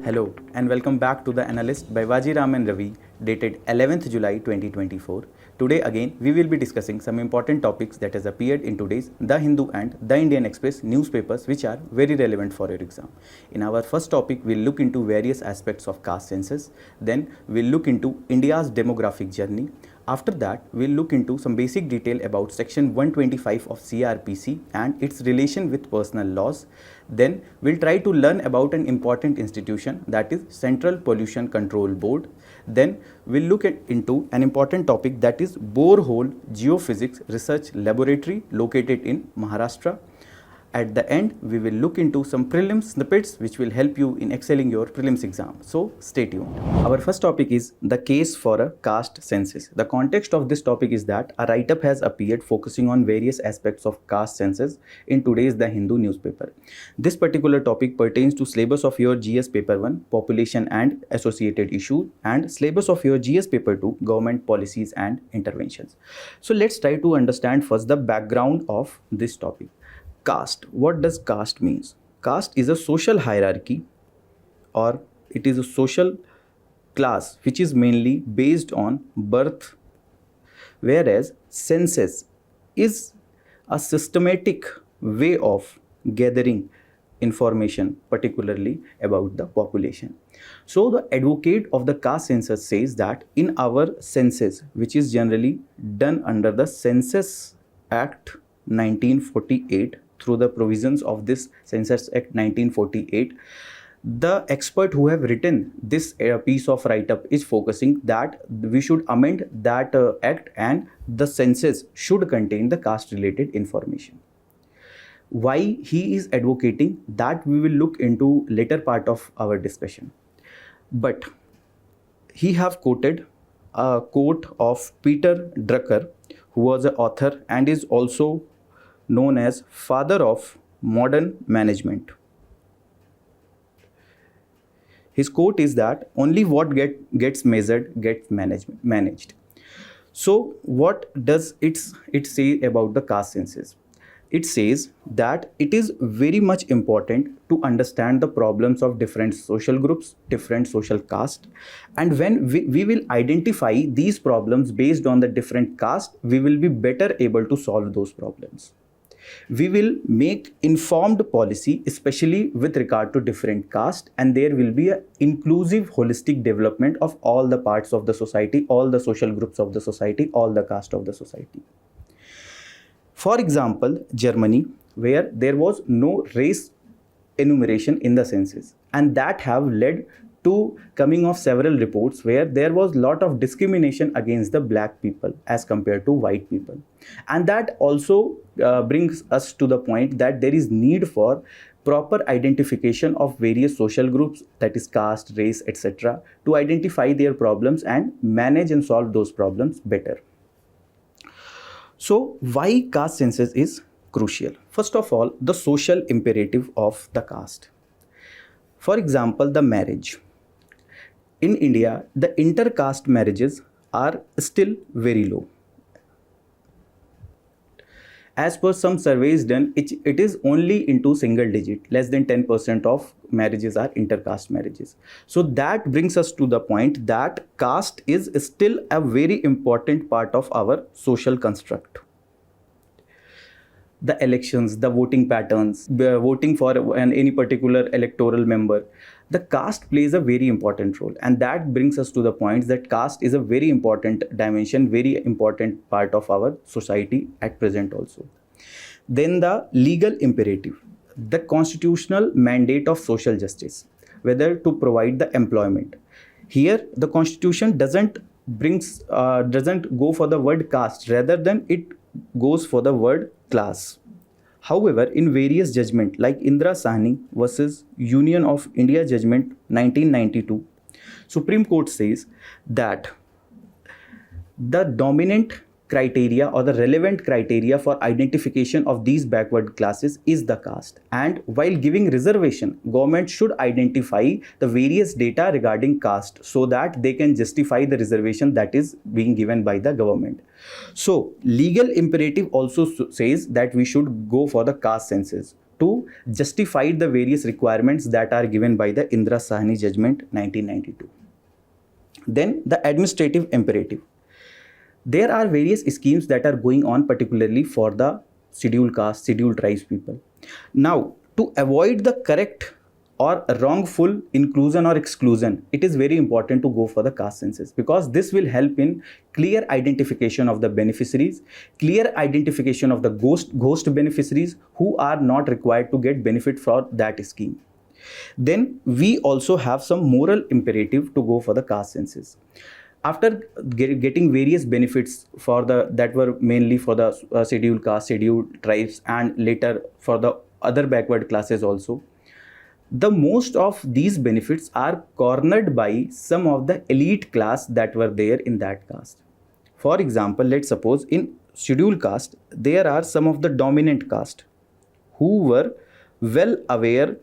Hello and welcome back to the Analyst by Vajiram and Ravi, dated 11th July 2024. Today again we will be discussing some important topics that has appeared in today's The Hindu and The Indian Express newspapers, which are very relevant for your exam. In our first topic, we'll look into various aspects of caste census. Then we'll look into India's demographic journey. After that, we'll look into some basic detail about section 125 of CrPC and its relation with personal laws. Then we'll try to learn about an important institution, that is Central Pollution Control Board. Then we'll look into an important topic, that is Borehole Geophysics Research Laboratory located in Maharashtra. At the end, we will look into some prelims snippets which will help you in excelling your prelims exam. So stay tuned. Our first topic is the case for a caste census. The context of this topic is that a write-up has appeared focusing on various aspects of caste census in today's The Hindu newspaper. This particular topic pertains to syllabus of your GS paper 1, population and associated issues, and syllabus of your GS paper 2, government policies and interventions. So let's try to understand first the background of this topic. Caste. What does caste means? Caste is a social hierarchy, or it is a social class which is mainly based on birth, whereas census is a systematic way of gathering information, particularly about the population. So the advocate of the caste census says that in our census, which is generally done under the Census Act 1948, through the provisions of this Census Act 1948, the expert who have written this piece of write-up is focusing that we should amend that act and the census should contain the caste related information. Why he is advocating that we will look into later part of our discussion. But he have quoted a quote of Peter Drucker, who was an author and is also known as father of modern management. His quote is that only what gets measured gets managed. So what does it say about the caste census? It says that it is very much important to understand the problems of different social groups, different social caste, and when we will identify these problems based on the different caste, we will be better able to solve those problems. We will make informed policy, especially with regard to different caste, and there will be an inclusive, holistic development of all the parts of the society, all the social groups of the society, all the caste of the society. For example, Germany, where there was no race enumeration in the census, and that have led to coming of several reports where there was lot of discrimination against the black people as compared to white people. And that also brings us to the point that there is need for proper identification of various social groups, that is caste, race, etc., to identify their problems and manage and solve those problems better. So why caste census is crucial? First of all, the social imperative of the caste. For example, the marriage. In India, the inter-caste marriages are still very low. As per some surveys done, it is only into single digit, less than 10% of marriages are inter-caste marriages. So that brings us to the point that caste is still a very important part of our social construct. The elections, the voting patterns, voting for any particular electoral member, the caste plays a very important role, and that brings us to the point that caste is a very important dimension, very important part of our society at present also. Then the legal imperative, the constitutional mandate of social justice, whether to provide the employment. Here the constitution doesn't go for the word caste, rather than it goes for the word class. However, in various judgment like Indra Sahni versus Union of India judgment 1992, Supreme Court says that the dominant criteria or the relevant criteria for identification of these backward classes is the caste, and while giving reservation, government should identify the various data regarding caste so that they can justify the reservation that is being given by the government. So legal imperative also says that we should go for the caste census to justify the various requirements that are given by the Indra Sahni judgment 1992. Then the administrative imperative. There are various schemes that are going on particularly for the scheduled caste, scheduled tribes people. Now, to avoid the correct or wrongful inclusion or exclusion, it is very important to go for the caste census, because this will help in clear identification of the beneficiaries, clear identification of the ghost beneficiaries who are not required to get benefit for that scheme. Then we also have some moral imperative to go for the caste census. After getting various benefits for that were mainly for the scheduled caste, scheduled tribes, and later for the other backward classes also, the most of these benefits are cornered by some of the elite class that were there in that caste. For example, let's suppose in scheduled caste, there are some of the dominant caste who were well aware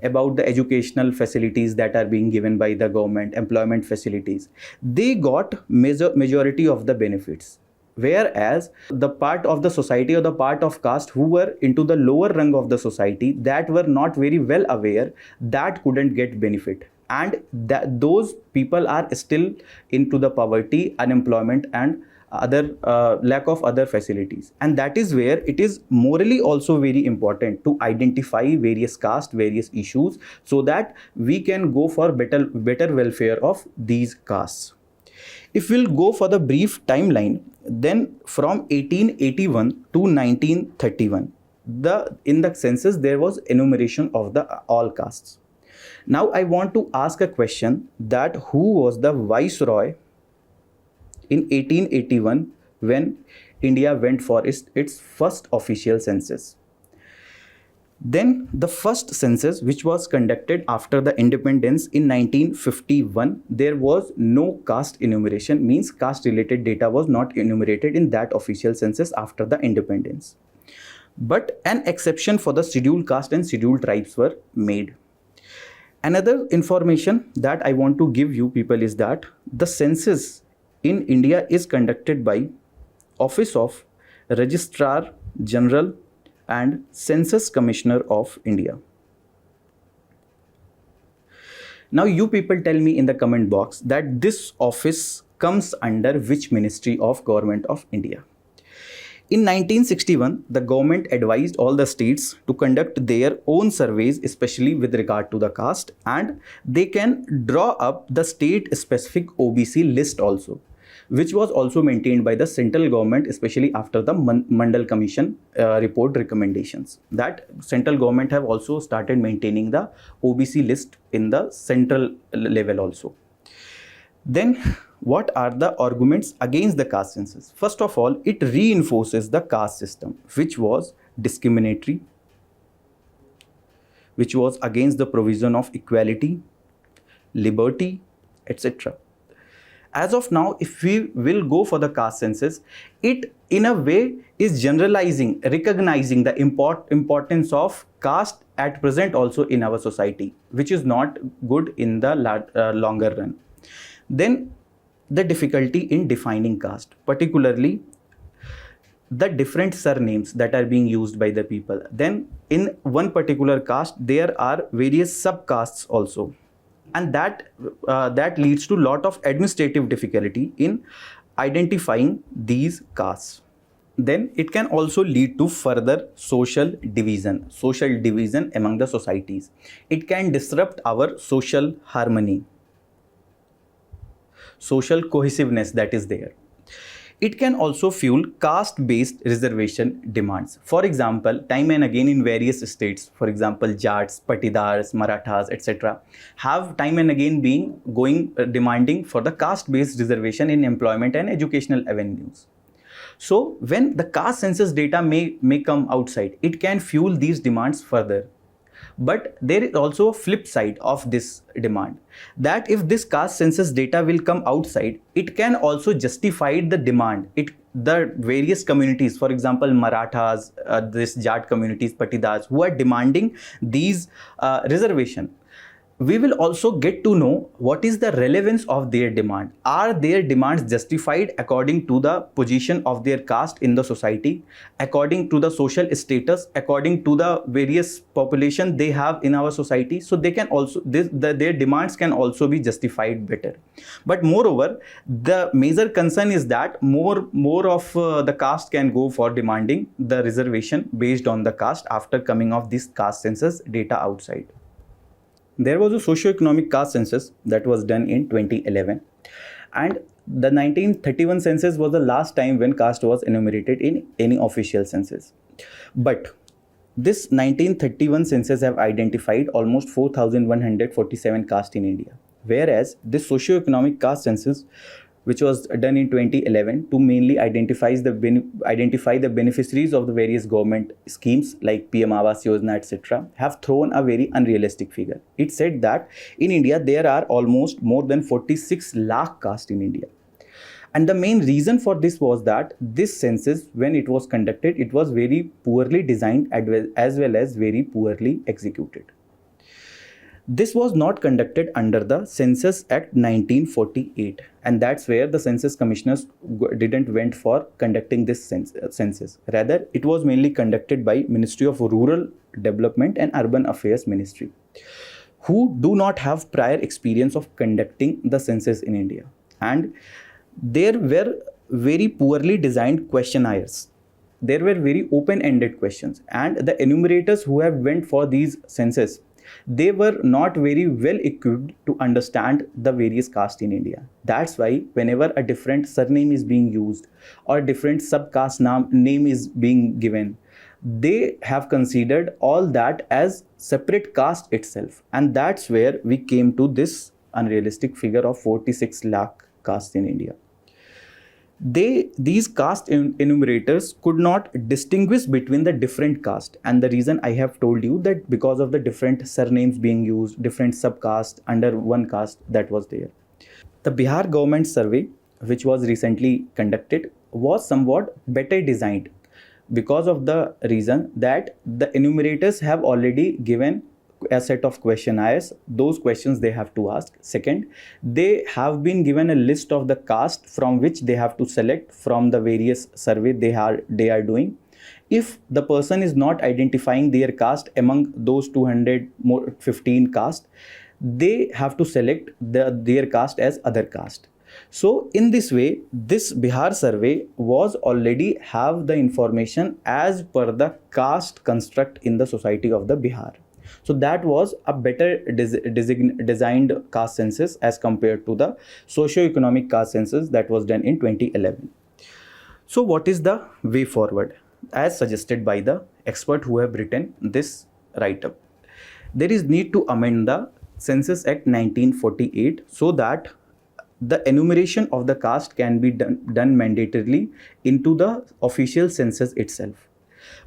about the educational facilities that are being given by the government, employment facilities. They got majority of the benefits. Whereas the part of the society or the part of caste who were into the lower rung of the society, that were not very well aware, that couldn't get benefit. And those people are still into the poverty, unemployment, and other lack of other facilities. And that is where it is morally also very important to identify various caste, various issues, so that we can go for better welfare of these castes. If we'll go for the brief timeline, then from 1881 to 1931, in the census there was enumeration of the all castes. Now I want to ask a question, that who was the viceroy in 1881 when India went for its first official census? Then the first census, which was conducted after the independence in 1951, there was no caste enumeration, means caste related data was not enumerated in that official census after the independence. But an exception for the scheduled caste and scheduled tribes were made. Another information that I want to give you people is that the census in India is conducted by Office of Registrar General and Census Commissioner of India. Now you people tell me in the comment box that this office comes under which ministry of Government of India. In 1961, the government advised all the states to conduct their own surveys, especially with regard to the caste, and they can draw up the state-specific OBC list also, which was also maintained by the central government, especially after the Mandal Commission report recommendations. That central government have also started maintaining the OBC list in the central level also. Then what are the arguments against the caste census? First of all, it reinforces the caste system, which was discriminatory, which was against the provision of equality, liberty, etc. As of now, if we will go for the caste census, it in a way is generalizing, recognizing the importance of caste at present also in our society, which is not good in the longer run. Then the difficulty in defining caste, particularly the different surnames that are being used by the people. Then in one particular caste, there are various subcastes also. And that leads to a lot of administrative difficulty in identifying these castes. Then it can also lead to further social division among the societies. It can disrupt our social harmony, social cohesiveness that is there. It can also fuel caste-based reservation demands. For example, time and again in various states, for example, Jats, Patidars, Marathas, etc., have time and again been demanding for the caste-based reservation in employment and educational avenues. So when the caste census data may come outside, it can fuel these demands further. But there is also a flip side of this demand, that if this caste census data will come outside, it can also justify the demand. The various communities, for example, Marathas, this Jat communities, Patidars, who are demanding these reservation, We will also get to know what is the relevance of their demand. Are their demands justified according to the position of their caste in the society, according to the social status, according to the various population they have in our society? So they can also, their demands can also be justified better. But moreover, the major concern is that more of the caste can go for demanding the reservation based on the caste after coming of this caste census data outside. There was a socio-economic caste census that was done in 2011, and the 1931 census was the last time when caste was enumerated in any official census. But this 1931 census have identified almost 4,147 caste in India, whereas this socio-economic caste census, which was done in 2011 to mainly identify the beneficiaries of the various government schemes like PM Awas Yojana, etc., have thrown a very unrealistic figure. It said that in India there are almost more than 46 lakh caste in India. And the main reason for this was that this census, when it was conducted, it was very poorly designed as well as very poorly executed. This was not conducted under the Census Act 1948, and that's where the census commissioners didn't went for conducting this census. Rather, it was mainly conducted by Ministry of Rural Development and Urban Affairs Ministry, who do not have prior experience of conducting the census in India. And there were very poorly designed questionnaires. There were very open-ended questions, and the enumerators who have went for these census, they were not very well equipped to understand the various castes in India. That's why whenever a different surname is being used or different subcaste name is being given, they have considered all that as separate caste itself. And that's where we came to this unrealistic figure of 46 lakh castes in India. These caste enumerators could not distinguish between the different caste, and the reason I have told you that because of the different surnames being used, different subcaste under one caste that was there. The Bihar government survey, which was recently conducted, was somewhat better designed because of the reason that the enumerators have already given a set of questionnaires. Those questions they have to ask. Second, they have been given a list of the caste from which they have to select from the various survey they are doing. If the person is not identifying their caste among those 215 caste, they have to select their caste as other caste. So in this way, this Bihar survey was already have the information as per the caste construct in the society of the Bihar. So that was a better designed caste census as compared to the socio-economic caste census that was done in 2011. So what is the way forward as suggested by the expert who have written this write-up? There is need to amend the Census Act 1948 so that the enumeration of the caste can be done mandatorily into the official census itself.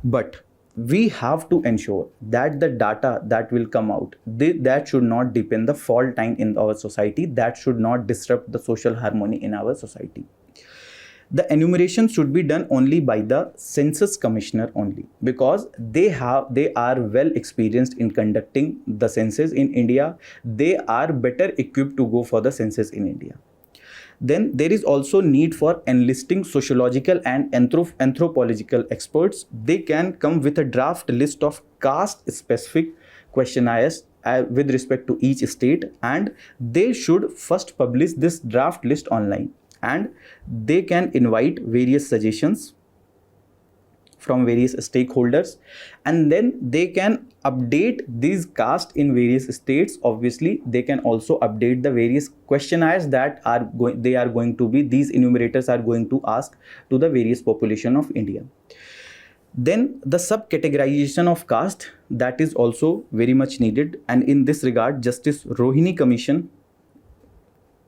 But we have to ensure that the data that will come out, that should not depend the fault time in our society, that should not disrupt the social harmony in our society. The enumeration should be done only by the census commissioner only, because they are well experienced in conducting the census in India. They are better equipped to go for the census in India. Then there is also need for enlisting sociological and anthropological experts. They can come with a draft list of caste specific questionnaires with respect to each state, and they should first publish this draft list online, and they can invite various suggestions from various stakeholders, and then they can update these caste in various states. Obviously, they can also update the various questionnaires that these enumerators are going to ask to the various population of India. Then the sub-categorization of caste, that is also very much needed, and in this regard, Justice Rohini Commission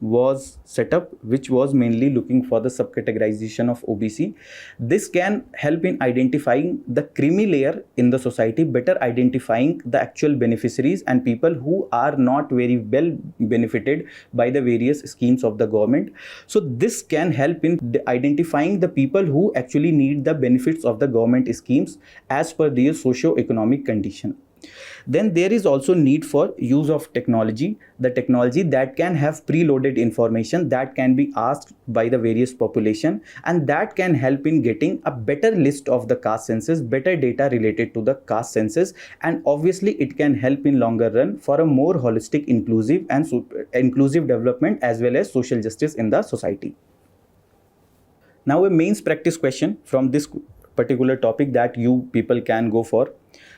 was set up, which was mainly looking for the subcategorization of OBC. This can help in identifying the creamy layer in the society, better identifying the actual beneficiaries and people who are not very well benefited by the various schemes of the government. So this can help in identifying the people who actually need the benefits of the government schemes as per their socio-economic condition. Then there is also need for use of technology, the technology that can have preloaded information that can be asked by the various population, and that can help in getting a better list of the caste census, better data related to the caste census, and obviously it can help in longer run for a more holistic, inclusive and inclusive development as well as social justice in the society. Now a mains practice question from this particular topic that you people can go for.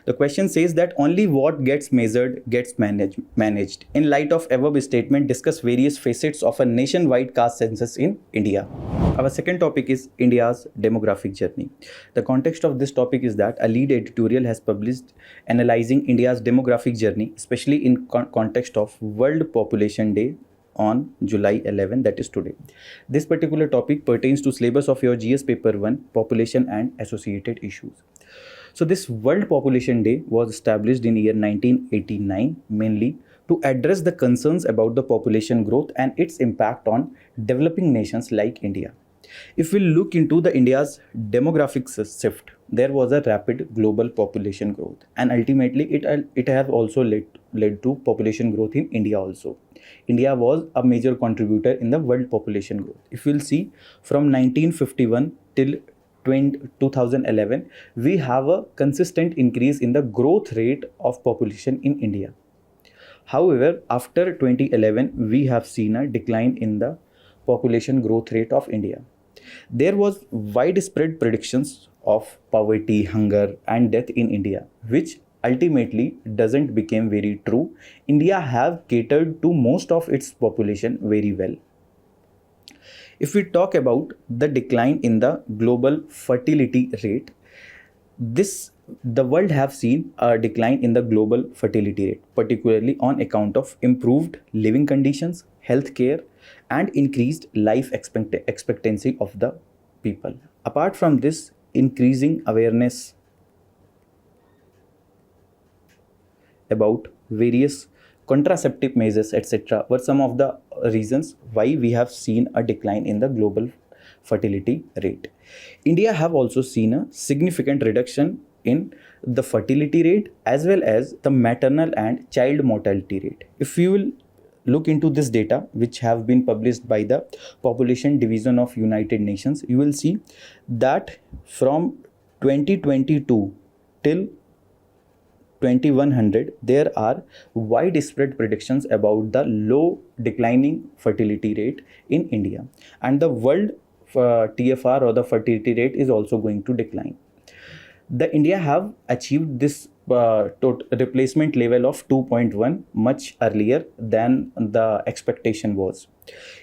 The question says that only what gets measured gets managed. In light of above statement, discuss various facets of a nationwide caste census in India. Our second topic is India's demographic journey. The context of this topic is that a lead editorial has published analyzing India's demographic journey, especially in context of World Population Day on July 11, that is today. This particular topic pertains to syllabus of your GS paper 1, population and associated issues. So this World Population Day was established in year 1989 mainly to address the concerns about the population growth and its impact on developing nations like India. If we look into the India's demographic shift, there was a rapid global population growth, and ultimately it has also led to population growth in India also. India was a major contributor in the world population growth. If we'll see from 1951 till 2011, we have a consistent increase in the growth rate of population in India. However, after 2011, we have seen a decline in the population growth rate of India. There was widespread predictions of poverty, hunger and death in India, which ultimately doesn't become very true. India have catered to most of its population very well. If we talk about the decline in the global fertility rate, the world have seen a decline in the global fertility rate, particularly on account of improved living conditions, healthcare, and increased life expectancy of the people. Apart from this, increasing awareness about various contraceptive measures, etc., were some of the reasons why we have seen a decline in the global fertility rate. India have also seen a significant reduction in the fertility rate as well as the maternal and child mortality rate. If you will look into this data, which have been published by the Population Division of United Nations, you will see that from 2022 till 2100, there are widespread predictions about the low declining fertility rate in India, and the world TFR or the fertility rate is also going to decline. The India have achieved this replacement level of 2.1 much earlier than the expectation was.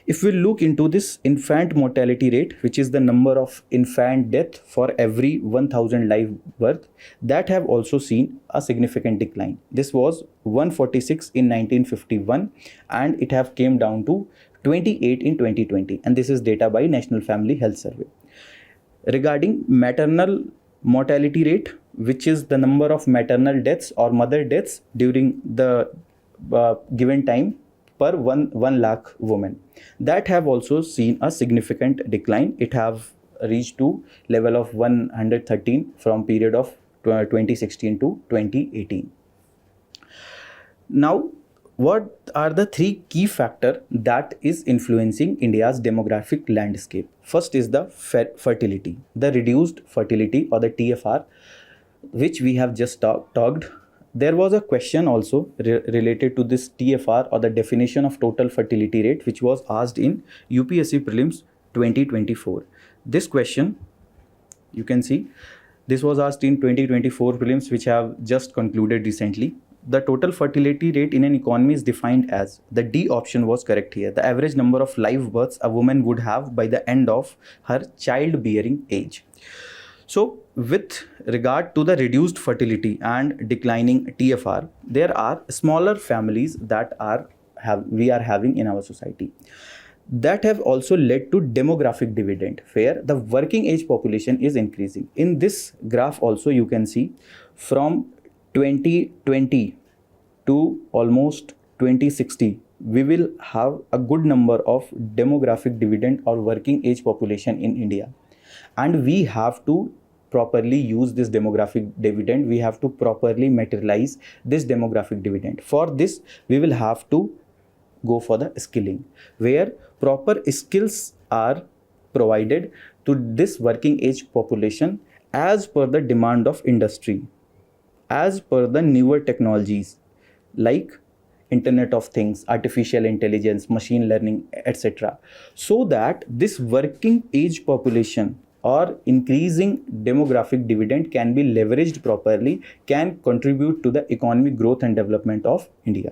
If we look into this infant mortality rate, which is the number of infant death for every 1000 live birth, that have also seen a significant decline. This was 146 in 1951 and it have came down to 28 in 2020, and this is data by National Family Health Survey. Regarding maternal mortality rate, which is the number of maternal deaths or mother deaths during the given time per 1 lakh women, that have also seen a significant decline. It have reached to level of 113 from period of 2016 to 2018. Now, what are the three key factors that is influencing India's demographic landscape? First is the fertility, the reduced fertility or the TFR, which we have just talked. There was a question also related to this TFR or the definition of total fertility rate, which was asked in UPSC Prelims 2024. This question, you can see, this was asked in 2024 Prelims, which have just concluded recently. The total fertility rate in an economy is defined as, the D option was correct here, the average number of live births a woman would have by the end of her childbearing age. So with regard to the reduced fertility and declining TFR, there are smaller families that we are having in our society. That have also led to demographic dividend, where the working age population is increasing. In this graph also you can see from 2020 to almost 2060, we will have a good number of demographic dividend or working age population in India, and we have to properly use this demographic dividend, we have to properly materialize this demographic dividend. For this, we will have to go for the skilling, where proper skills are provided to this working age population as per the demand of industry, as per the newer technologies like internet of things, artificial intelligence, machine learning, etc., so that this working age population or increasing demographic dividend can be leveraged properly, can contribute to the economic growth and development of India.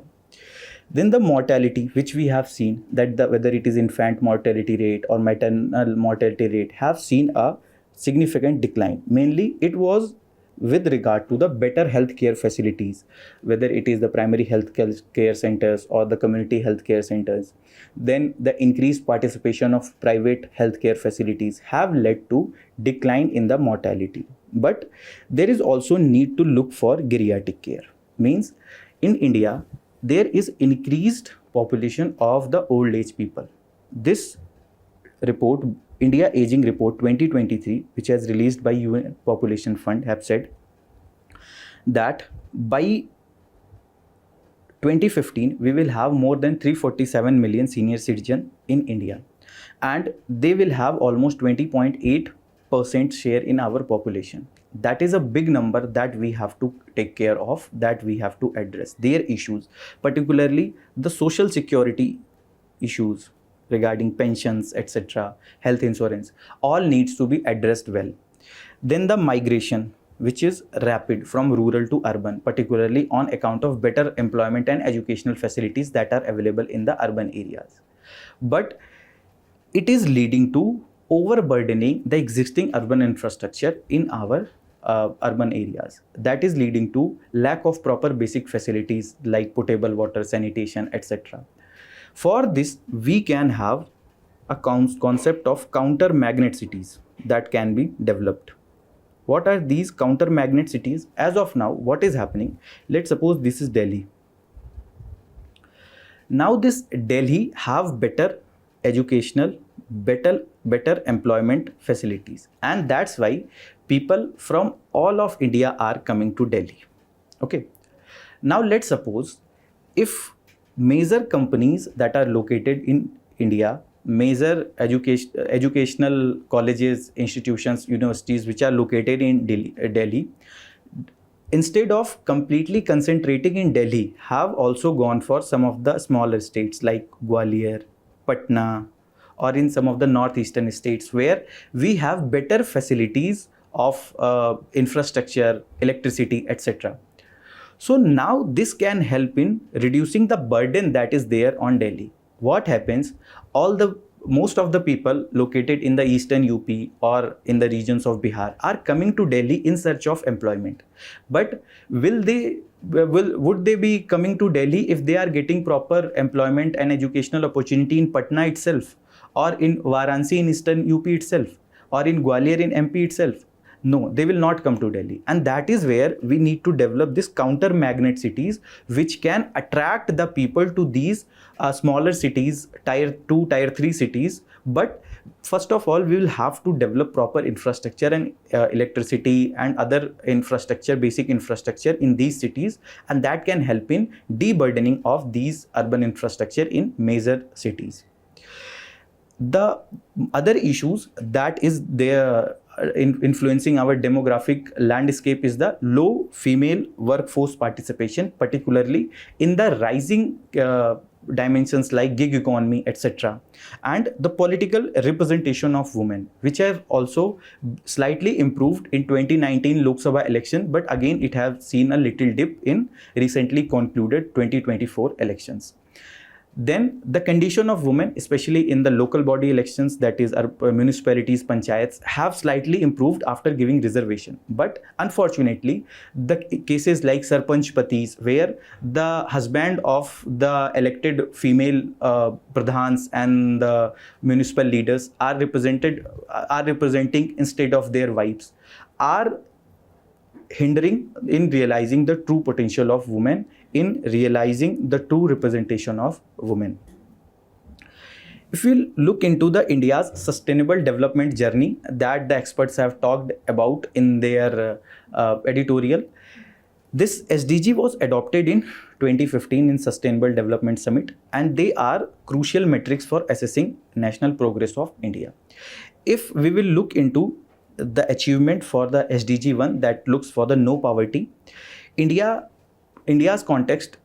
Then the mortality, which we have seen that whether it is infant mortality rate or maternal mortality rate, have seen a significant decline. Mainly it was with regard to the better healthcare facilities, whether it is the primary health care centers or the community healthcare centers. Then the increased participation of private healthcare facilities have led to decline in the mortality. But there is also need to look for geriatric care. Means in India, there is increased population of the old age people. This report, India Aging Report 2023, which has released by UN Population Fund, have said that by 2015 we will have more than 347 million senior citizens in India, and they will have almost 20.8% share in our population. That is a big number that we have to take care of, that we have to address their issues, particularly the social security issues regarding pensions, etc., health insurance, all needs to be addressed well. Then the migration, which is rapid from rural to urban, particularly on account of better employment and educational facilities that are available in the urban areas. But it is leading to overburdening the existing urban infrastructure in our urban areas. That is leading to lack of proper basic facilities like potable water, sanitation, etc. For this, we can have a concept of counter magnet cities that can be developed. What are these counter magnet cities? As of now, what is happening? Let's suppose this is Delhi. Now this Delhi have better educational, better employment facilities, and that's why people from all of India are coming to Delhi. Okay. Now let's suppose if major companies that are located in India, major educational colleges, institutions, universities which are located in Delhi, instead of completely concentrating in Delhi, have also gone for some of the smaller states like Gwalior, Patna, or in some of the northeastern states where we have better facilities of infrastructure, electricity, etc. So now this can help in reducing the burden that is there on Delhi. What happens? Most of the people located in the eastern UP or in the regions of Bihar are coming to Delhi in search of employment. But would they be coming to Delhi if they are getting proper employment and educational opportunity in Patna itself, or in Varanasi in eastern UP itself, or in Gwalior in MP itself? No, they will not come to Delhi. And that is where we need to develop this counter magnet cities which can attract the people to these smaller cities, tier 2, tier 3 cities. But first of all, we will have to develop proper infrastructure and electricity and other infrastructure, basic infrastructure in these cities, and that can help in deburdening of these urban infrastructure in major cities. The other issues that is there influencing our demographic landscape is the low female workforce participation, particularly in the rising dimensions like gig economy, etc., and the political representation of women, which have also slightly improved in 2019 Lok Sabha election, but again it has seen a little dip in recently concluded 2024 elections. Then the condition of women, especially in the local body elections, that is municipalities, panchayats, have slightly improved after giving reservation. But unfortunately, the cases like Sarpanch Patis, where the husband of the elected female pradhans and the municipal leaders are representing instead of their wives, are hindering in realizing the true potential of women, in realizing the true representation of women. If we look into the India's sustainable development journey that the experts have talked about in their editorial, this SDG was adopted in 2015 in Sustainable Development Summit, and they are crucial metrics for assessing national progress of India. If we will look into the achievement for the SDG 1 that looks for the no poverty, India's context,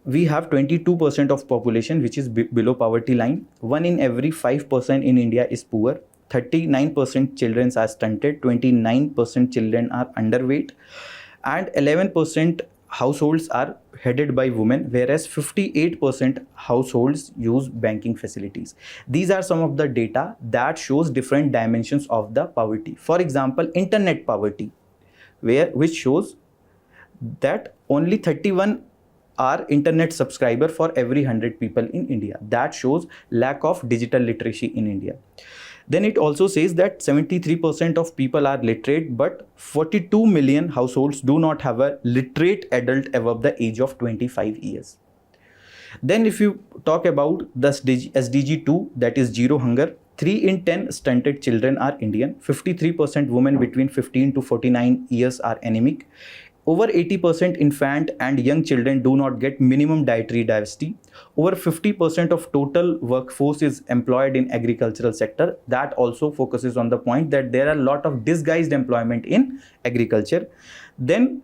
we have 22% of population which is below poverty line. 1 in every 5% in India is poor. 39% children are stunted. 29% children are underweight. And 11% households are headed by women, whereas 58% households use banking facilities. These are some of the data that shows different dimensions of the poverty. For example, internet poverty, which shows that only 31 are internet subscriber for every 100 people in India. That shows lack of digital literacy in India. Then it also says that 73% of people are literate, but 42 million households do not have a literate adult above the age of 25 years. Then if you talk about the SDG 2, that is zero hunger, 3 in 10 stunted children are Indian, 53% women between 15 to 49 years are anemic, over 80% infant and young children do not get minimum dietary diversity. Over 50% of total workforce is employed in agricultural sector. That also focuses on the point that there are a lot of disguised employment in agriculture. Then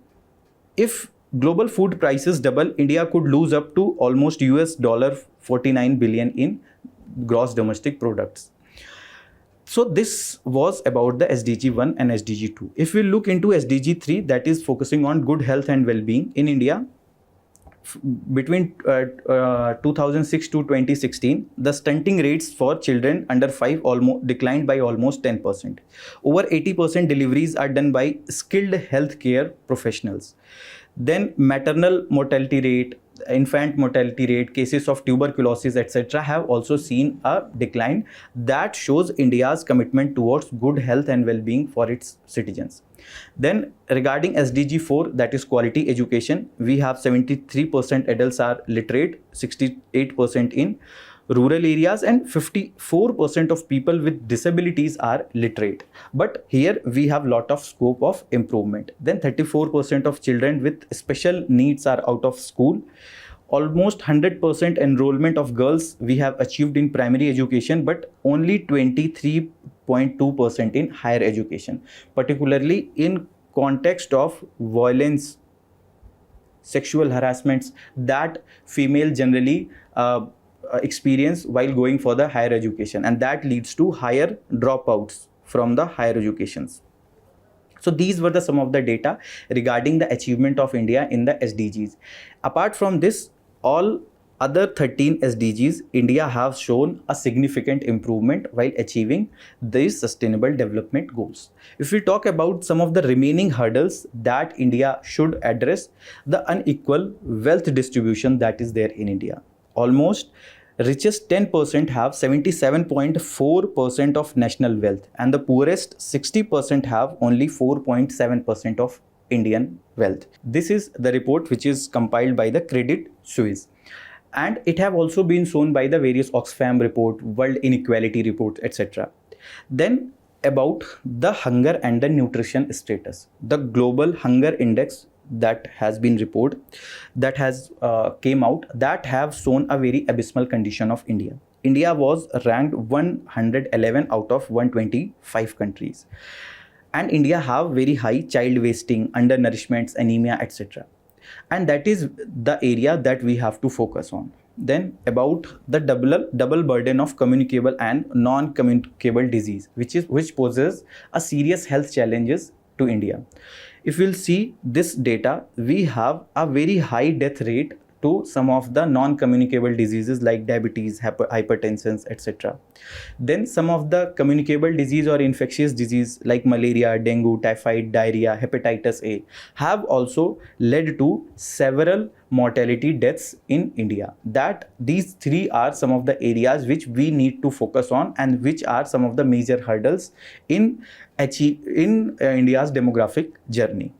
if global food prices double, India could lose up to almost $49 billion in gross domestic products. So this was about the SDG 1 and SDG 2. If we look into SDG 3, that is focusing on good health and well-being in India, between 2006 to 2016, the stunting rates for children under 5 almost declined by almost 10%. Over 80% deliveries are done by skilled healthcare professionals. Then maternal mortality rate, infant mortality rate, cases of tuberculosis, etc. have also seen a decline. That shows India's commitment towards good health and well-being for its citizens. Then regarding SDG 4, that is quality education, we have 73% adults are literate, 68% in rural areas, and 54% of people with disabilities are literate. But here we have lot of scope of improvement. Then 34% of children with special needs are out of school. Almost 100% enrollment of girls we have achieved in primary education, but only 23.2% in higher education, particularly in context of violence, sexual harassments that female generally experience while going for the higher education, and that leads to higher dropouts from the higher educations. So these were some of the data regarding the achievement of India in the SDGs. Apart from this, all other 13 SDGs, India have shown a significant improvement while achieving these sustainable development goals. If we talk about some of the remaining hurdles that India should address, the unequal wealth distribution that is there in India. Almost richest 10% have 77.4% of national wealth, and the poorest 60% have only 4.7% of Indian wealth. This is the report which is compiled by the Credit Suisse, and it have also been shown by the various Oxfam report, World Inequality report, etc. Then about the hunger and the nutrition status, the global hunger index that has been reported, that has came out, that have shown a very abysmal condition of India. India was ranked 111 out of 125 countries, and India have very high child wasting, undernourishments, anemia, etc. And that is the area that we have to focus on. Then about the double burden of communicable and non-communicable disease, which poses a serious health challenges to India. If we'll see this data, we have a very high death rate to some of the non-communicable diseases like diabetes, hypertension, etc. Then some of the communicable disease or infectious disease like malaria, dengue, typhoid, diarrhea, hepatitis A have also led to several mortality deaths in India. That these three are some of the areas which we need to focus on, and which are some of the major hurdles in India's demographic journey.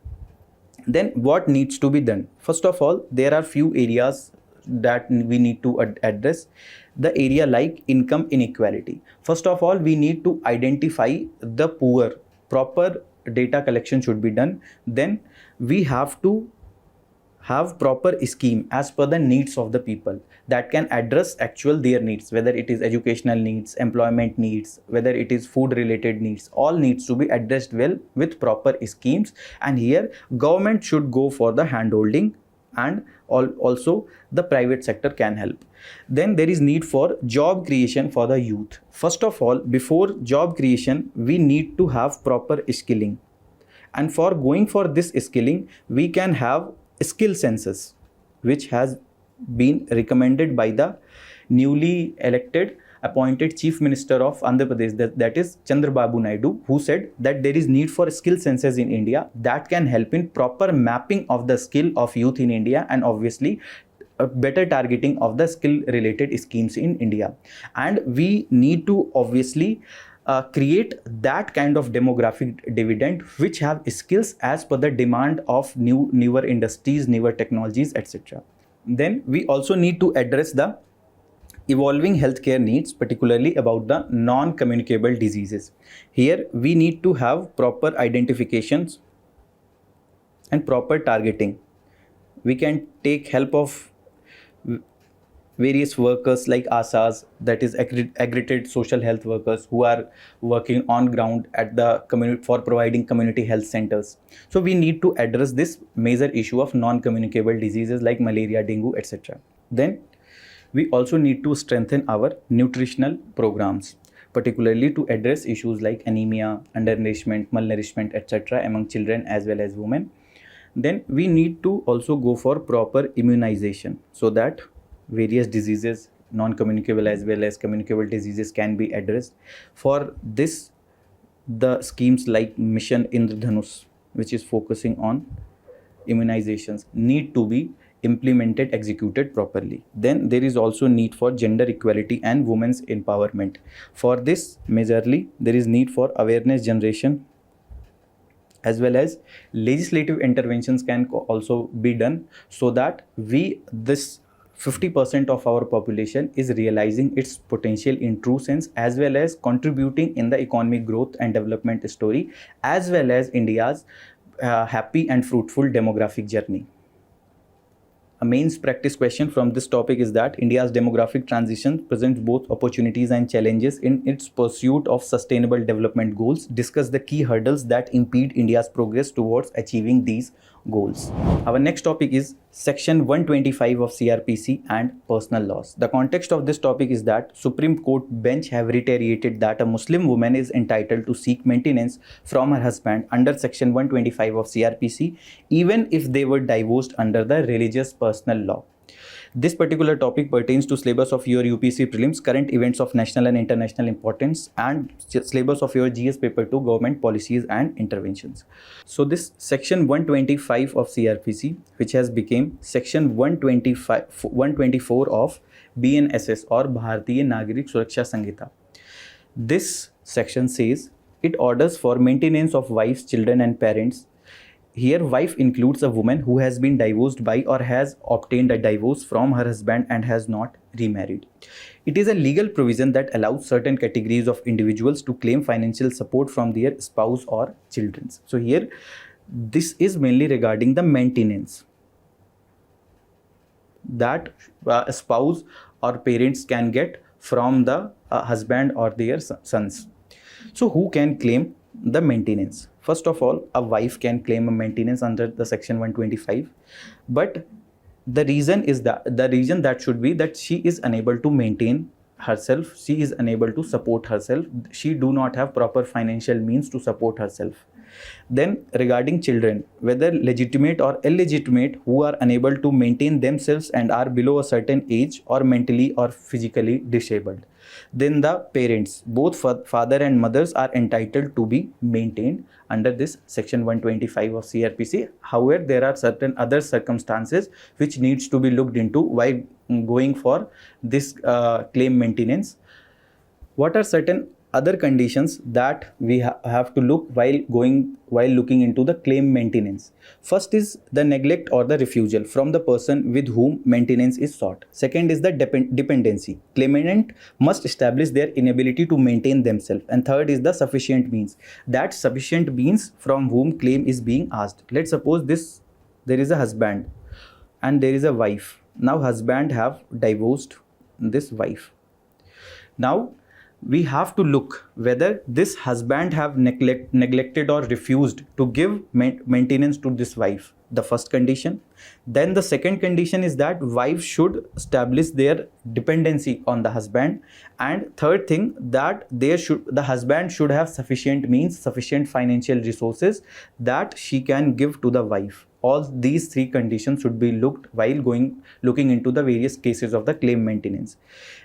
Then what needs to be done? First of all, there are few areas that we need to address the area like income inequality. First of all, we need to identify the poor. Proper data collection should be done. Then we have to have proper scheme as per the needs of the people that can address actual their needs, whether it is educational needs, employment needs, whether it is food related needs. All needs to be addressed well with proper schemes, and here government should go for the handholding, and also the private sector can help. Then there is need for job creation for the youth. First of all, before job creation, we need to have proper skilling, and for going for this skilling, we can have skill census, which has been recommended by the newly elected appointed chief minister of Andhra Pradesh, that is Chandrababu Naidu, who said that there is need for skill census in India that can help in proper mapping of the skill of youth in India, and obviously a better targeting of the skill related schemes in India. And we need to obviously create that kind of demographic dividend which have skills as per the demand of newer industries, newer technologies, etc. Then we also need to address the evolving healthcare needs, particularly about the non-communicable diseases. Here we need to have proper identifications and proper targeting. We can take help of various workers like ASAs, that is accredited social health workers, who are working on ground at the community for providing community health centers. So we need to address this major issue of non-communicable diseases like malaria, dengue, etc. Then we also need to strengthen our nutritional programs, particularly to address issues like anemia, undernourishment, malnourishment, etc. among children as well as women. Then we need to also go for proper immunization so that various diseases, non-communicable as well as communicable diseases, can be addressed. For this, the schemes like Mission Indradhanush, which is focusing on immunizations, need to be implemented, executed properly. Then there is also need for gender equality and women's empowerment. For this, majorly there is need for awareness generation, as well as legislative interventions can also be done, so that this 50% of our population is realizing its potential in true sense, as well as contributing in the economic growth and development story, as well as India's happy and fruitful demographic journey. A mains practice question from this topic is that India's demographic transition presents both opportunities and challenges in its pursuit of sustainable development goals. Discuss the key hurdles that impede India's progress towards achieving these goals. Our next topic is Section 125 of CrPC and personal laws. The context of this topic is that Supreme Court bench have reiterated that a Muslim woman is entitled to seek maintenance from her husband under Section 125 of CrPC, even if they were divorced under the religious personal law. This particular topic pertains to syllabus of your UPSC prelims, current events of national and international importance, and syllabus of your GS paper 2, government policies and interventions. So this section 125 of CrPC, which has become section 124 of BNSS or Bharatiya Nagarik Suraksha Samhita. This section says it orders for maintenance of wives, children and parents. Here, wife includes a woman who has been divorced by or has obtained a divorce from her husband and has not remarried. It is a legal provision that allows certain categories of individuals to claim financial support from their spouse or children. So here, this is mainly regarding the maintenance that a spouse or parents can get from the husband or their sons. So who can claim the maintenance? First of all, a wife can claim a maintenance under the section 125, but the reason that should be that she is unable to maintain herself, she is unable to support herself, she do not have proper financial means to support herself. Then regarding children, whether legitimate or illegitimate, who are unable to maintain themselves and are below a certain age or mentally or physically disabled. Then the parents, both father and mothers, are entitled to be maintained under this section 125 of CrPC. However, there are certain other circumstances which needs to be looked into while going for this claim maintenance. What are certain other conditions that we have to look while looking into the claim maintenance. First is the neglect or the refusal from the person with whom maintenance is sought. Second is the dependency. Claimant must establish their inability to maintain themselves. And third is the sufficient means. That sufficient means from whom claim is being asked. Let's suppose there is a husband and there is a wife. Now husband have divorced this wife. Now we have to look whether this husband have neglected or refused to give maintenance to this wife, the first condition. Then the second condition is that wife should establish their dependency on the husband, and third thing that the husband should have sufficient means, sufficient financial resources that she can give to the wife. All these three conditions should be looked while looking into the various cases of the claim maintenance.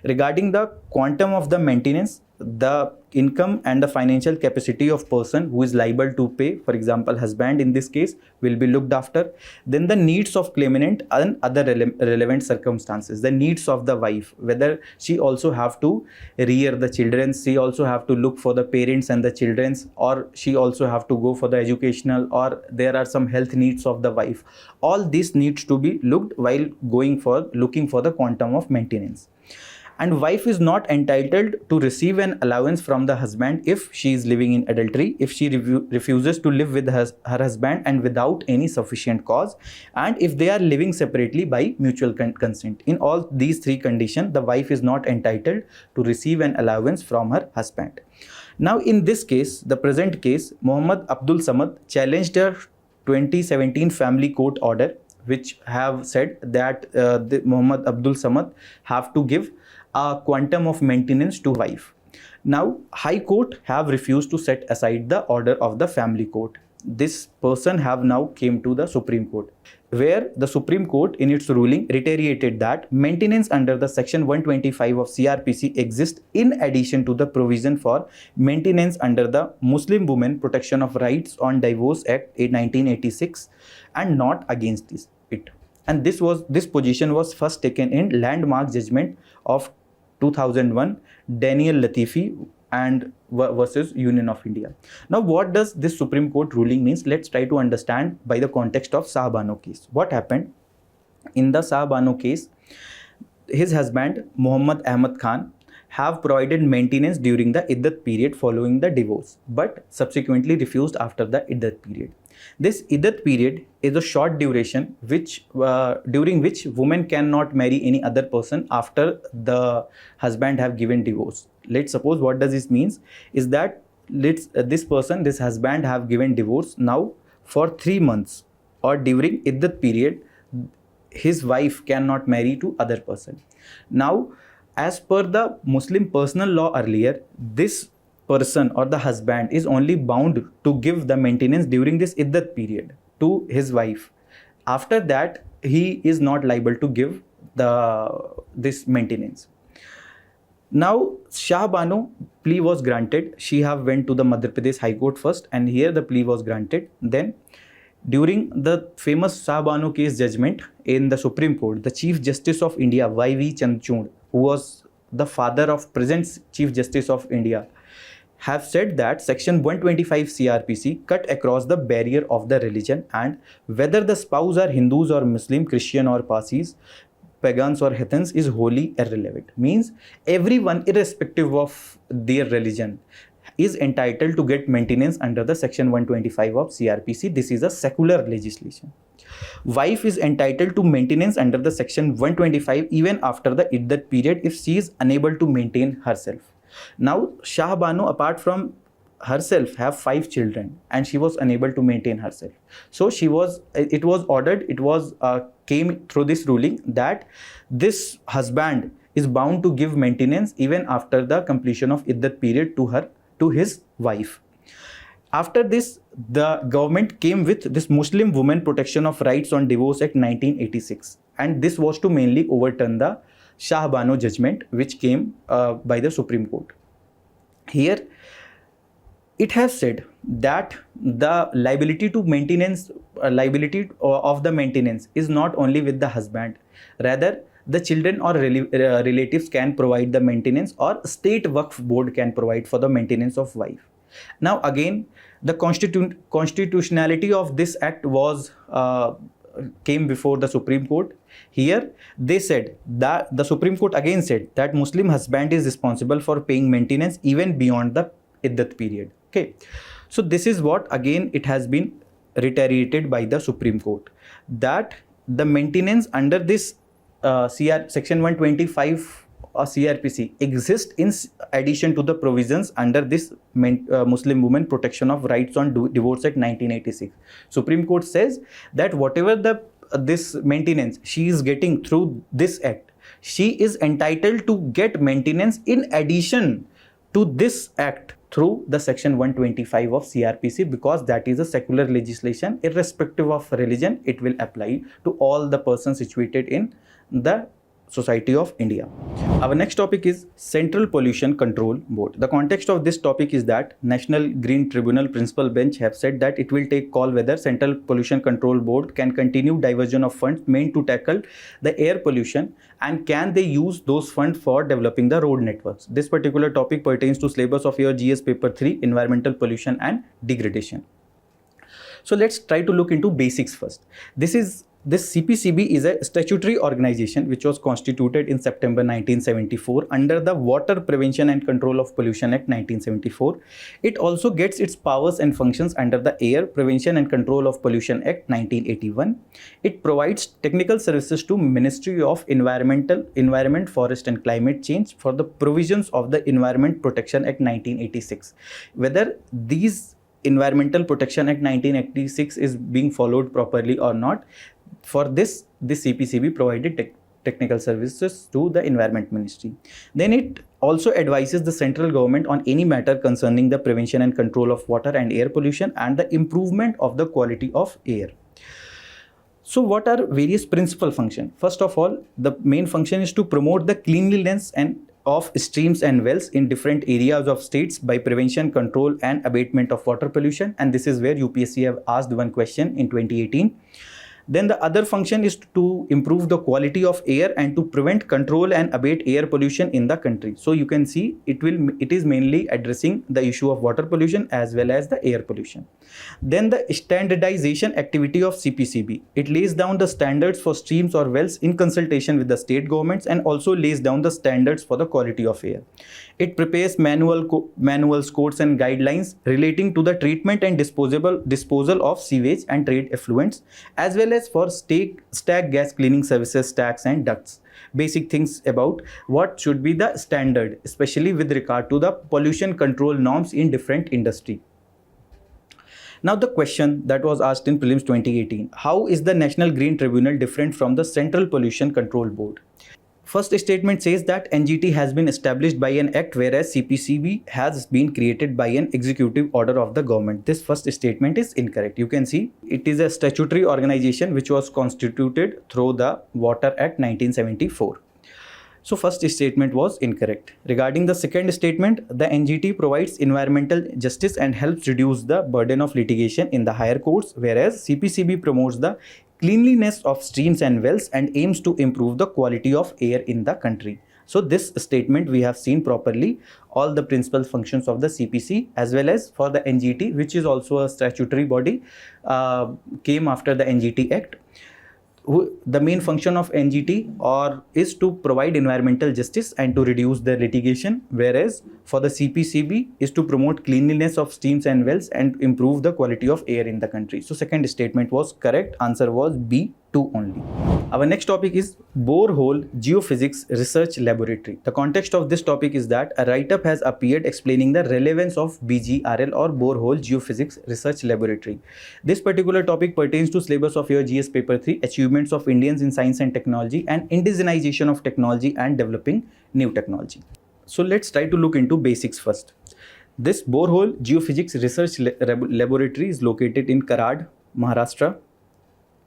Regarding the quantum of the maintenance, the income and the financial capacity of person who is liable to pay, for example husband in this case, will be looked after. Then the needs of claimant and other relevant circumstances, the needs of the wife, whether she also have to rear the children, she also have to look for the parents and the children's, or she also have to go for the educational, or there are some health needs of the wife. All this needs to be looked while looking for the quantum of maintenance. And wife is not entitled to receive an allowance from the husband if she is living in adultery, if she refuses to live with her husband and without any sufficient cause, and if they are living separately by mutual consent. In all these three conditions, the wife is not entitled to receive an allowance from her husband. Now in this case, the present case, Muhammad Abdul Samad challenged a 2017 family court order which have said that Muhammad Abdul Samad have to give a quantum of maintenance to wife. Now High Court have refused to set aside the order of the family court. This person have now came to the Supreme Court, where the Supreme Court in its ruling reiterated that maintenance under the section 125 of CrPC exists in addition to the provision for maintenance under the Muslim Women Protection of Rights on Divorce Act 1986 and not against it. And this position was first taken in landmark judgment of 2001 Daniel Latifi and versus Union of India. Now what does this Supreme Court ruling means? Let's try to understand by the context of Shah case. What happened in the Shah case? His husband Muhammad Ahmad Khan have provided maintenance during the iddat period following the divorce, but subsequently refused after the iddat period. This iddat period is a short duration during which women cannot marry any other person after the husband have given divorce. Let's suppose what does this means is that this husband have given divorce. Now for 3 months or during iddat period, his wife cannot marry to other person. Now as per the Muslim personal law earlier, this person or the husband is only bound to give the maintenance during this iddat period to his wife. After that, he is not liable to give this maintenance. Now Shah Bano plea was granted. She have went to the Madhya Pradesh High Court first, and here the plea was granted. Then during the famous Shah Bano case judgment in the Supreme Court, the Chief Justice of India Y.V. Chandrachud, who was the father of present Chief Justice of India, have said that section 125 CrPC cut across the barrier of the religion, and whether the spouse are Hindus or Muslim, Christian or Parsis, pagans or heathens is wholly irrelevant. Means everyone, irrespective of their religion, is entitled to get maintenance under the section 125 of CrPC. This is a secular legislation. Wife is entitled to maintenance under the section 125 even after the iddat period if she is unable to maintain herself. Now Shah Bano, apart from herself, have 5 children and she was unable to maintain herself. So it was ordered, came through this ruling that this husband is bound to give maintenance even after the completion of iddat period to his wife. After this, the government came with this Muslim Women Protection of Rights on Divorce Act 1986, and this was to mainly overturn the Shah Bano judgment which came by the Supreme Court. Here it has said that the liability of the maintenance is not only with the husband, rather the children or relatives can provide the maintenance, or state Waqf board can provide for the maintenance of wife. Now again, the constitutionality of this act was came before the Supreme Court. Here they said that the Supreme Court again said that Muslim husband is responsible for paying maintenance even beyond the iddat period. Okay, so this is what again it has been reiterated by the Supreme Court, that the maintenance under this section 125 CrPC exists in addition to the provisions under this Muslim Women Protection of Rights on Divorce Act 1986. Supreme Court says that whatever this maintenance she is getting through this act, she is entitled to get maintenance in addition to this act through the section 125 of CrPC, because that is a secular legislation. Irrespective of religion, it will apply to all the persons situated in the Society of India. Our next topic is Central Pollution Control Board. The context of this topic is that National Green Tribunal Principal Bench have said that it will take call whether Central Pollution Control Board can continue diversion of funds meant to tackle the air pollution, and can they use those funds for developing the road networks. This particular topic pertains to syllabus of your GS paper 3, Environmental Pollution and Degradation. So let's try to look into basics first. This CPCB is a statutory organization which was constituted in September 1974 under the Water Prevention and Control of Pollution Act 1974. It also gets its powers and functions under the Air Prevention and Control of Pollution Act 1981. It provides technical services to Ministry of Environment, Forest and Climate Change for the provisions of the Environment Protection Act 1986. Whether these Environmental Protection Act 1986 is being followed properly or not, for this CPCB provided technical services to the Environment Ministry. Then it also advises the central government on any matter concerning the prevention and control of water and air pollution and the improvement of the quality of air. So what are various principal functions? First of all, the main function is to promote the cleanliness of streams and wells in different areas of states by prevention, control and abatement of water pollution, and this is where UPSC have asked one question in 2018. Then the other function is to improve the quality of air and to prevent, control and abate air pollution in the country. So you can see it is mainly addressing the issue of water pollution as well as the air pollution. Then the standardization activity of CPCB. It lays down the standards for streams or wells in consultation with the state governments and also lays down the standards for the quality of air. It prepares manuals, codes and guidelines relating to the treatment and disposal of sewage and trade effluents, as well as for stack gas cleaning services, stacks and ducts. Basic things about what should be the standard, especially with regard to the pollution control norms in different industry. Now the question that was asked in Prelims 2018, how is the National Green Tribunal different from the Central Pollution Control Board? First statement says that NGT has been established by an act, whereas CPCB has been created by an executive order of the government. This first statement is incorrect. You can see it is a statutory organization which was constituted through the Water Act 1974. So first statement was incorrect. Regarding the second statement, the NGT provides environmental justice and helps reduce the burden of litigation in the higher courts, whereas CPCB promotes the cleanliness of streams and wells and aims to improve the quality of air in the country. So this statement we have seen properly all the principal functions of the CPC as well as for the NGT, which is also a statutory body, came after the NGT Act. The main function of NGT is to provide environmental justice and to reduce the litigation, whereas for the CPCB is to promote cleanliness of streams and wells and improve the quality of air in the country. So second statement was correct. Answer was B, 2 only. Our next topic is Borehole Geophysics Research Laboratory. The context of this topic is that a write-up has appeared explaining the relevance of BGRL or Borehole Geophysics Research Laboratory. This particular topic pertains to syllabus of your GS paper 3, Achievements of Indians in Science and Technology and Indigenization of Technology and Developing New Technology. So let's try to look into basics first. This Borehole Geophysics Research Laboratory is located in Karad, Maharashtra,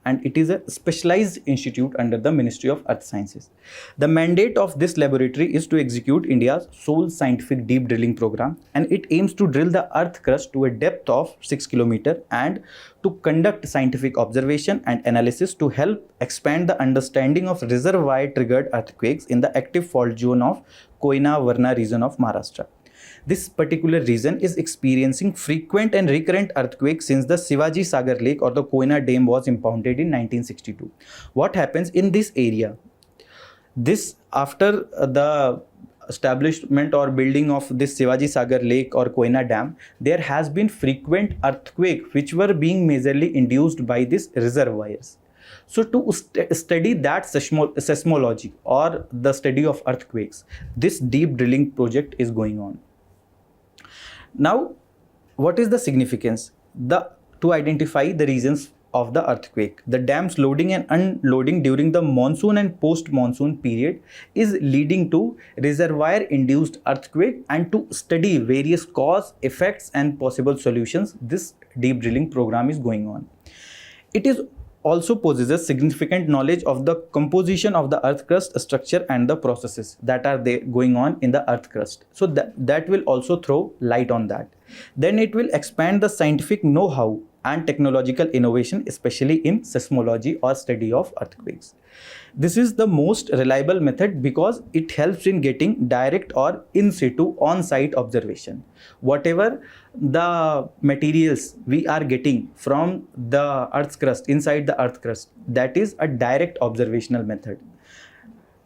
and it is a specialized institute under the Ministry of Earth Sciences. The mandate of this laboratory is to execute India's sole scientific deep drilling program, and it aims to drill the earth crust to a depth of 6 km and to conduct scientific observation and analysis to help expand the understanding of reservoir triggered earthquakes in the active fault zone of Koyna-Varna region of Maharashtra. This particular region is experiencing frequent and recurrent earthquakes since the Shivaji Sagar Lake or the Koyna Dam was impounded in 1962. What happens in this area? This, after the establishment or building of this Shivaji Sagar Lake or Koyna Dam, there has been frequent earthquakes which were being majorly induced by these reservoirs. So to study that seismology or the study of earthquakes, this deep drilling project is going on. Now, what is the significance? To identify the reasons of the earthquake. The dam's loading and unloading during the monsoon and post-monsoon period is leading to reservoir-induced earthquake, and to study various cause, effects and possible solutions, this deep drilling program is going on. It is also possesses significant knowledge of the composition of the earth crust structure and the processes that are there going on in the earth crust. So that will also throw light on that. Then it will expand the scientific know-how and technological innovation, especially in seismology or study of earthquakes. This is the most reliable method because it helps in getting direct or in situ on-site observation. Whatever the materials we are getting from the earth's crust, inside the earth crust, that is a direct observational method.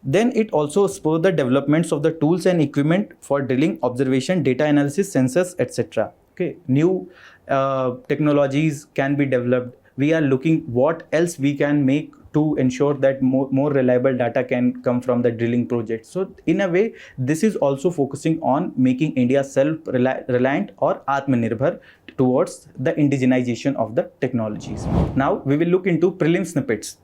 Then it also spurs the developments of the tools and equipment for drilling, observation, data analysis, census, etc. Okay, new technologies can be developed. We are looking what else we can make to ensure that more reliable data can come from the drilling project. So in a way, this is also focusing on making India self-reliant or Atmanirbhar towards the indigenization of the technologies. Now we will look into prelim snippets.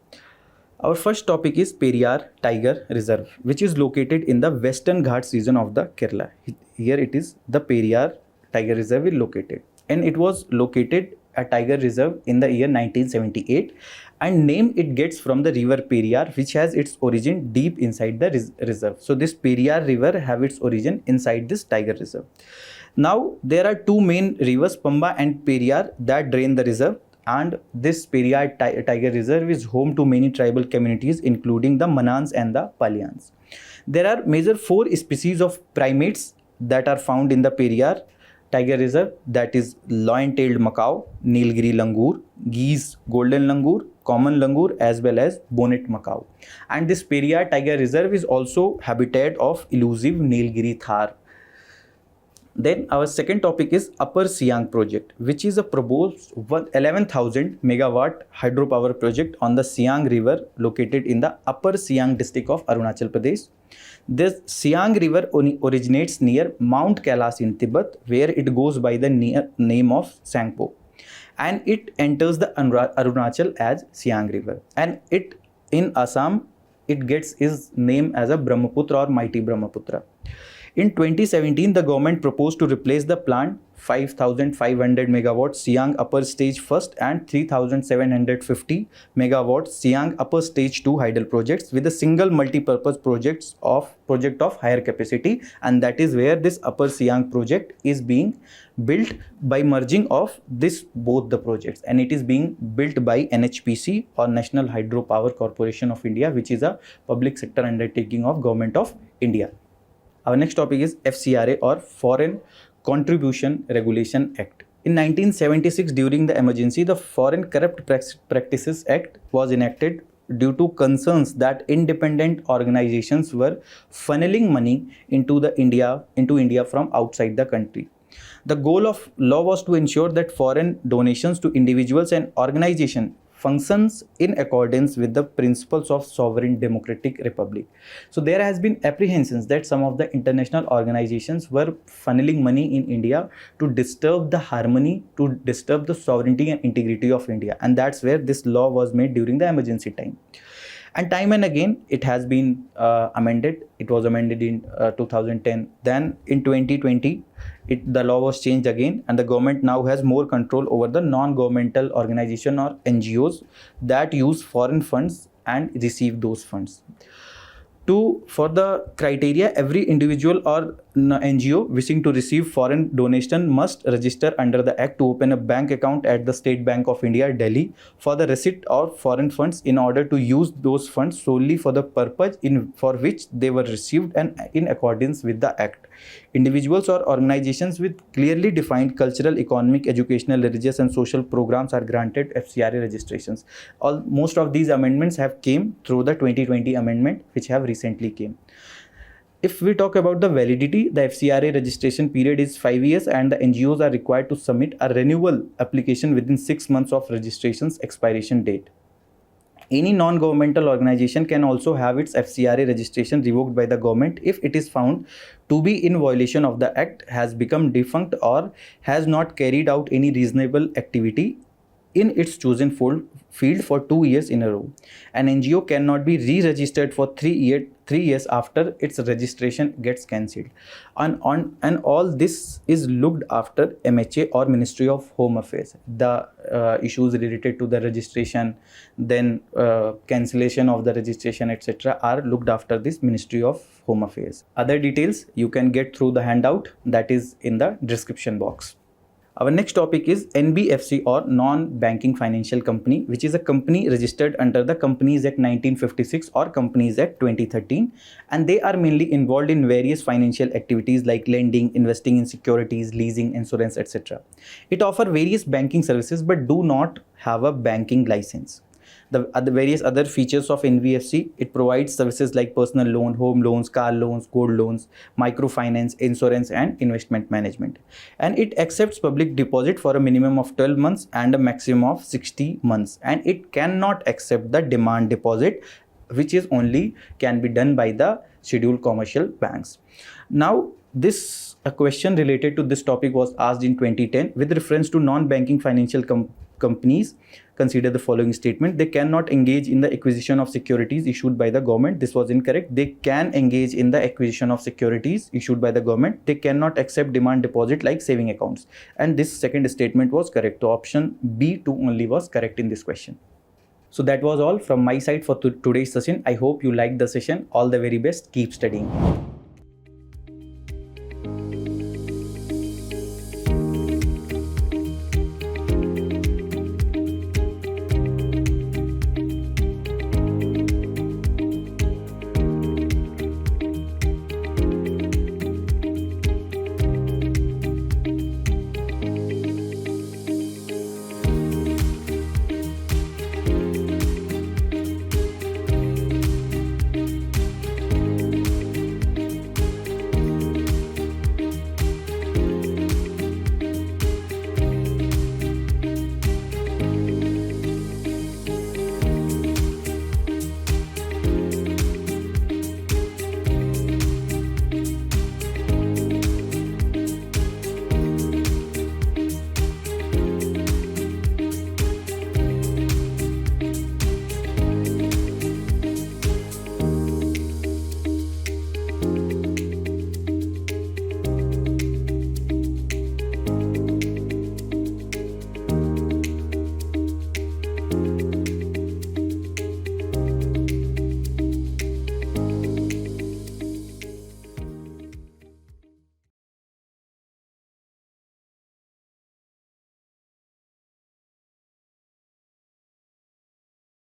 Our first topic is Periyar Tiger Reserve, which is located in the Western Ghats region of the Kerala. Here it is, the Periyar Tiger Reserve is located, and it was located a tiger reserve in the year 1978, and name it gets from the river Periyar, which has its origin deep inside the reserve. So this Periyar river have its origin inside this tiger reserve. Now there are two main rivers, Pamba and Periyar, that drain the reserve, and this Periyar Tiger Reserve is home to many tribal communities including the Manans and the Palyans. There are major 4 species of primates that are found in the Periyar Tiger Reserve, that is lion-tailed macaw, Nilgiri langur, geese, golden langur, common langur, as well as bonnet macaw. And this Periyar Tiger Reserve is also habitat of elusive Nilgiri thar. Then our second topic is Upper Siang project, which is a proposed 11,000 megawatt hydropower project on the Siang River located in the Upper Siang district of Arunachal Pradesh. This Siang River originates near Mount Kailash in Tibet, where it goes by the name of Sangpo, and it enters the Arunachal as Siang River, and it in Assam it gets its name as a Brahmaputra or mighty Brahmaputra. In 2017, the government proposed to replace the planned 5,500 megawatt Siang Upper Stage First and 3,750 megawatt Siang Upper Stage 2 hydel projects with a single multi-purpose project of higher capacity, and that is where this Upper Siang project is being built by merging of both the projects, and it is being built by NHPC or National Hydropower Corporation of India, which is a public sector undertaking of Government of India. Our next topic is FCRA or Foreign Contribution Regulation Act. In 1976, during the emergency, the Foreign Corrupt Practices Act was enacted due to concerns that independent organizations were funneling money into India from outside the country. The goal of law was to ensure that foreign donations to individuals and organizations functions in accordance with the principles of sovereign democratic republic. So there has been apprehensions that some of the international organizations were funneling money in India to disturb the harmony, to disturb the sovereignty and integrity of India, and that's where this law was made during the emergency time. And time and again it has been amended. It was amended in 2010. Then in 2020 the law was changed again, and the government now has more control over the non-governmental organization or NGOs that use foreign funds and receive those funds. For the criteria, every individual or NGO wishing to receive foreign donation must register under the Act to open a bank account at the State Bank of India, Delhi, for the receipt of foreign funds in order to use those funds solely for the purpose for which they were received and in accordance with the Act. Individuals or organizations with clearly defined cultural, economic, educational, religious and social programs are granted FCRA registrations. Most of these amendments have came through the 2020 amendment which have recently came. If we talk about the validity, the FCRA registration period is 5 years and the NGOs are required to submit a renewal application within 6 months of registration's expiration date. Any non-governmental organization can also have its FCRA registration revoked by the government if it is found to be in violation of the Act, has become defunct or has not carried out any reasonable activity in its chosen field for 2 years in a row. An NGO cannot be re-registered for 3 years after its registration gets cancelled. And all this is looked after MHA or Ministry of Home Affairs. The issues related to the registration, then cancellation of the registration, etc. are looked after this Ministry of Home Affairs. Other details you can get through the handout that is in the description box. Our next topic is NBFC or Non-Banking Financial Company, which is a company registered under the Companies Act 1956 or Companies Act 2013, and they are mainly involved in various financial activities like lending, investing in securities, leasing, insurance, etc. It offers various banking services but do not have a banking license. The various other features of NBFC, it provides services like personal loan, home loans, car loans, gold loans, microfinance, insurance and investment management. And it accepts public deposit for a minimum of 12 months and a maximum of 60 months. And it cannot accept the demand deposit, which is only can be done by the scheduled commercial banks. Now, a question related to this topic was asked in 2010 with reference to non-banking financial companies. Consider the following statement: they cannot engage in the acquisition of securities issued by the government. This was incorrect. They can engage in the acquisition of securities issued by the government. They cannot accept demand deposit like saving accounts. And this second statement was correct. So option B2 only was correct in this question. So that was all from my side for today's session. I hope you liked the session. All the very best. Keep studying.